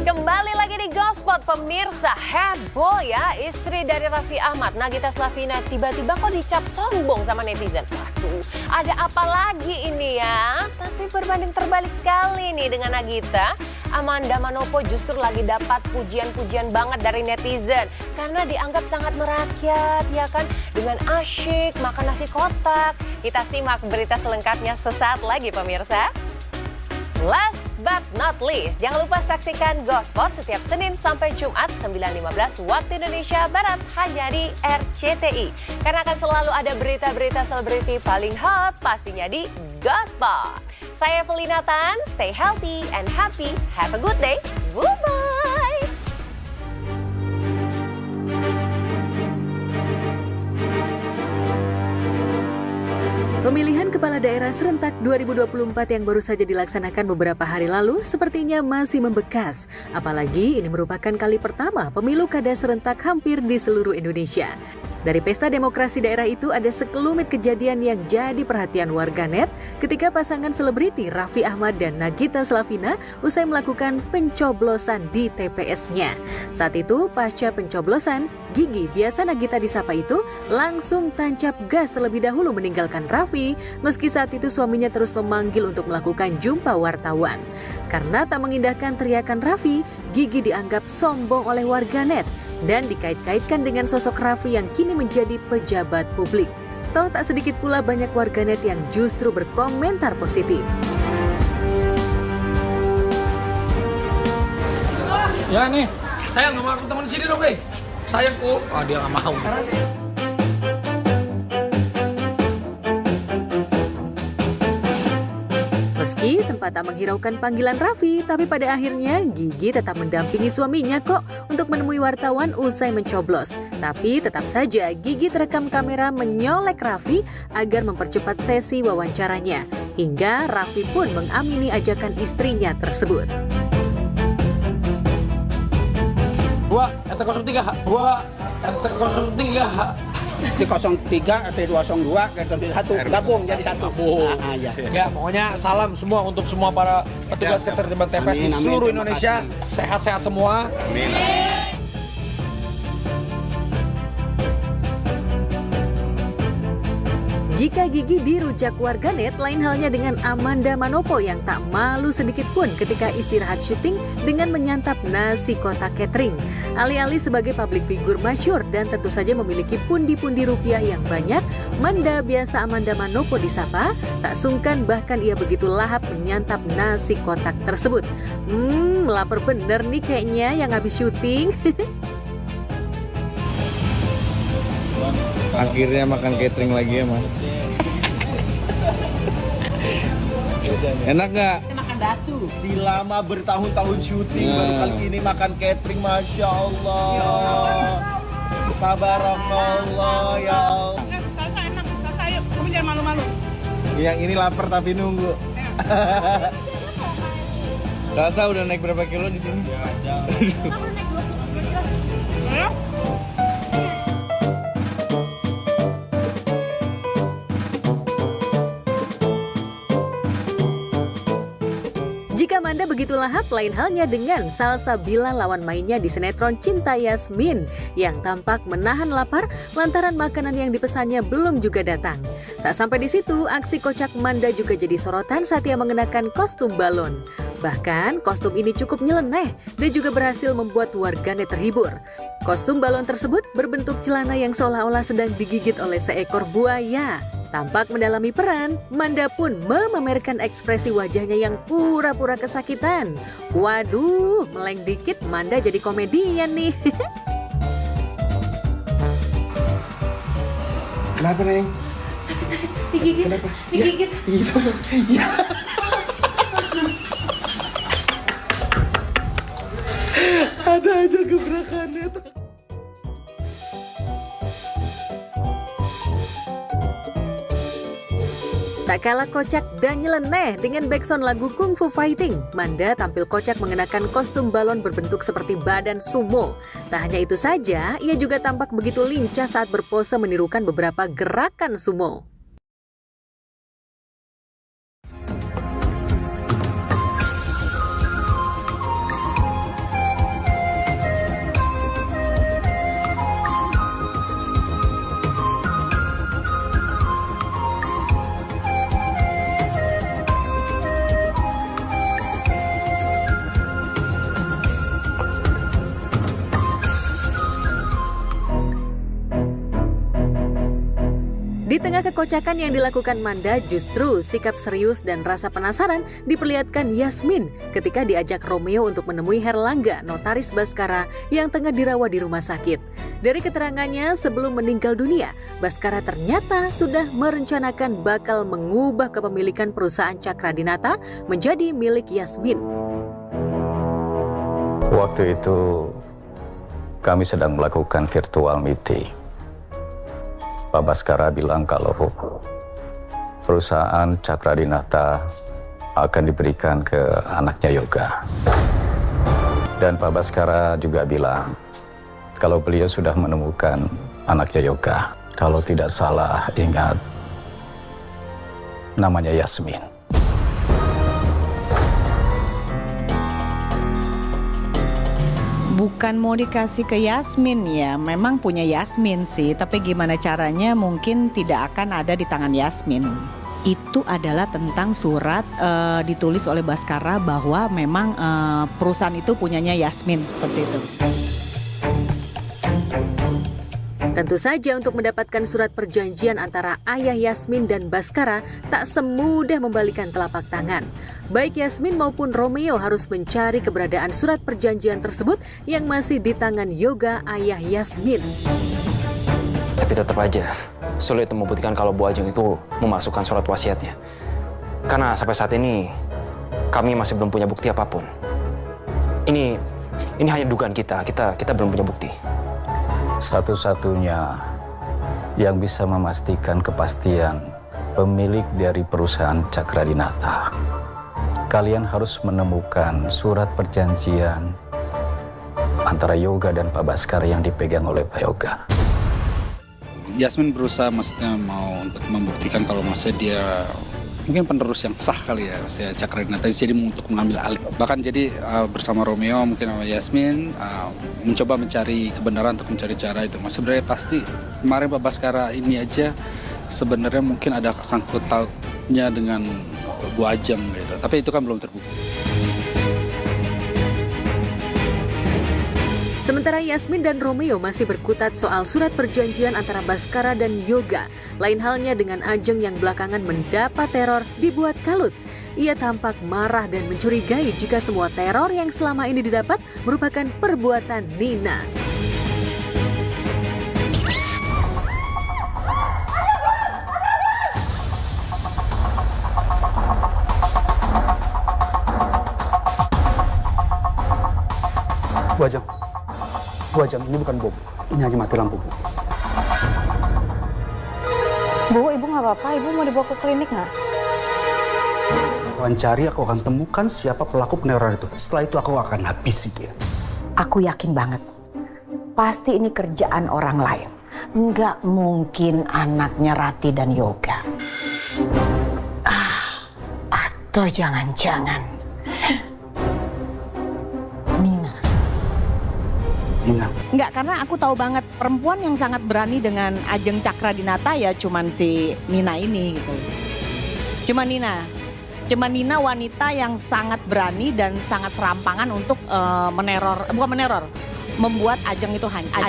Kembali lagi di Gospot pemirsa, heboh ya, istri dari Raffi Ahmad, Nagita Slavina tiba-tiba kok dicap sombong sama netizen. Waduh, ada apa lagi ini ya? Tapi berbanding terbalik sekali nih dengan Nagita. Amanda Manopo justru lagi dapat pujian-pujian banget dari netizen karena dianggap sangat merakyat ya kan, dengan asyik makan nasi kotak. Kita simak berita selengkapnya sesaat lagi pemirsa. Last but not least, jangan lupa saksikan Gospot setiap Senin sampai Jumat 9.15 waktu Indonesia Barat hanya di RCTI. Karena akan selalu ada berita-berita selebriti paling hot pastinya di Gospot. Saya Felina Tan, stay healthy and happy. Have a good day. Bye-bye. Pemilihan Kepala Daerah Serentak 2024 yang baru saja dilaksanakan beberapa hari lalu sepertinya masih membekas. Apalagi ini merupakan kali pertama pemilu kada serentak hampir di seluruh Indonesia. Dari pesta demokrasi daerah itu ada sekelumit kejadian yang jadi perhatian warganet ketika pasangan selebriti Raffi Ahmad dan Nagita Slavina usai melakukan pencoblosan di TPS-nya. Saat itu pasca pencoblosan, Gigi, biasa Nagita disapa itu, langsung tancap gas terlebih dahulu meninggalkan Raffi meski saat itu suaminya terus memanggil untuk melakukan jumpa wartawan. Karena tak mengindahkan teriakan Raffi, Gigi dianggap sombong oleh warganet dan dikait-kaitkan dengan sosok Raffi yang kini menjadi pejabat publik. Toh tak sedikit pula banyak warganet yang justru berkomentar positif. Ya nih, sayang sama teman di sini dong, sayang kok. Dia nggak mau. Meski sempat tak menghiraukan panggilan Raffi, tapi pada akhirnya Gigi tetap mendampingi suaminya kok untuk menemui wartawan usai mencoblos. Tapi tetap saja Gigi terekam kamera menyolek Raffi agar mempercepat sesi wawancaranya. Hingga Raffi pun mengamini ajakan istrinya tersebut. Dua, RT03, dua, RT03. T03, T202, T101 gabung jadi satu. Ya. Ya, pokoknya salam semua untuk semua para petugas ketertiban TPS di seluruh Indonesia. Sehat-sehat semua. Amin. Jika Gigi dirujak warganet, lain halnya dengan Amanda Manopo yang tak malu sedikit pun ketika istirahat syuting dengan menyantap nasi kotak catering. Alih-alih sebagai public figure masyhur dan tentu saja memiliki pundi-pundi rupiah yang banyak, Manda biasa Amanda Manopo disapa, tak sungkan bahkan ia begitu lahap menyantap nasi kotak tersebut. Lapar bener nih kayaknya yang habis syuting. Akhirnya makan catering lagi ya, Mas. Enak nggak? Makan batu. Selama bertahun-tahun syuting baru kali ini makan catering, Masya Allah. Tabarakallah ya Allah. Salsa enak, salsa ayo, kamu jangan malu-malu. Yang ini lapar tapi nunggu. Salsa udah naik berapa kilo di sini? Ayo. Jika Manda begitu lahap, lain halnya dengan Salsabila lawan mainnya di sinetron Cinta Yasmin yang tampak menahan lapar lantaran makanan yang dipesannya belum juga datang. Tak sampai di situ, aksi kocak Manda juga jadi sorotan saat ia mengenakan kostum balon. Bahkan kostum ini cukup nyeleneh dan juga berhasil membuat warganet terhibur. Kostum balon tersebut berbentuk celana yang seolah-olah sedang digigit oleh seekor buaya. Tampak mendalami peran, Manda pun memamerkan ekspresi wajahnya yang pura-pura kesakitan. Waduh, meleng dikit Manda jadi komedian nih. Kenapa, Neng? Sakit, digigit. Kenapa? Digigit. Ya. Ada aja gebrakannya. Tak kalah kocak dan nyeleneh dengan backsound lagu Kung Fu Fighting, Manda tampil kocak mengenakan kostum balon berbentuk seperti badan sumo. Tak hanya itu saja, ia juga tampak begitu lincah saat berpose menirukan beberapa gerakan sumo. tengah kekocakan yang dilakukan Manda, justru sikap serius dan rasa penasaran diperlihatkan Yasmin ketika diajak Romeo untuk menemui Herlangga, notaris Baskara yang tengah dirawat di rumah sakit. Dari keterangannya, sebelum meninggal dunia, Baskara ternyata sudah merencanakan bakal mengubah kepemilikan perusahaan Cakradinata menjadi milik Yasmin. Waktu itu kami sedang melakukan virtual meeting. Pak Baskara bilang kalau perusahaan Cakradinata akan diberikan ke anaknya Yoga. Dan Pak Baskara juga bilang kalau beliau sudah menemukan anaknya Yoga. Kalau tidak salah ingat, namanya Yasmin. Bukan mau dikasih ke Yasmin ya, memang punya Yasmin sih, tapi gimana caranya mungkin tidak akan ada di tangan Yasmin. Itu adalah tentang surat ditulis oleh Baskara bahwa memang perusahaan itu punyanya Yasmin, seperti itu. Tentu saja untuk mendapatkan surat perjanjian antara ayah Yasmin dan Baskara tak semudah membalikan telapak tangan. Baik Yasmin maupun Romeo harus mencari keberadaan surat perjanjian tersebut yang masih di tangan Yoga, ayah Yasmin. Tapi tetap aja sulit membuktikan kalau Bu Ajeng itu memasukkan surat wasiatnya. Karena sampai saat ini kami masih belum punya bukti apapun. Ini hanya dugaan kita belum punya bukti. Satu-satunya yang bisa memastikan kepastian pemilik dari perusahaan Cakradinata, kalian harus menemukan surat perjanjian antara Yoga dan Pak Baskara yang dipegang oleh Pak Yoga. Yasmin berusaha maksudnya mau untuk membuktikan kalau maksudnya dia mungkin penerus yang sah kali ya, saya Cakradinata, jadi untuk mengambil alih. Bahkan jadi bersama Romeo mungkin sama Yasmin mencoba mencari kebenaran untuk mencari cara itu. Mas sebenarnya pasti kemarin Pak Baskara ini aja sebenarnya mungkin ada sangkut pautnya dengan Bu Ajeng gitu. Tapi itu kan belum terbukti. Sementara Yasmin dan Romeo masih berkutat soal surat perjanjian antara Baskara dan Yoga. Lain halnya dengan Ajeng yang belakangan mendapat teror dibuat kalut. Ia tampak marah dan mencurigai jika semua teror yang selama ini didapat merupakan perbuatan Nina. Bu Ajeng, ini bukan bom. Ini hanya mati lampu, Bu. Bu, ibu nggak apa-apa. Ibu mau dibawa ke klinik nggak? Aku akan cari, aku akan temukan siapa pelaku peneroran itu. Setelah itu aku akan habisi dia. Aku yakin banget. Pasti ini kerjaan orang lain. Nggak mungkin anaknya Rati dan Yoga. Atau jangan-jangan Nina. Enggak, karena aku tahu banget perempuan yang sangat berani dengan Ajeng Cakradinata ya cuman si Nina ini gitu. Cuma Nina wanita yang sangat berani dan sangat serampangan untuk membuat Ajeng itu hancur.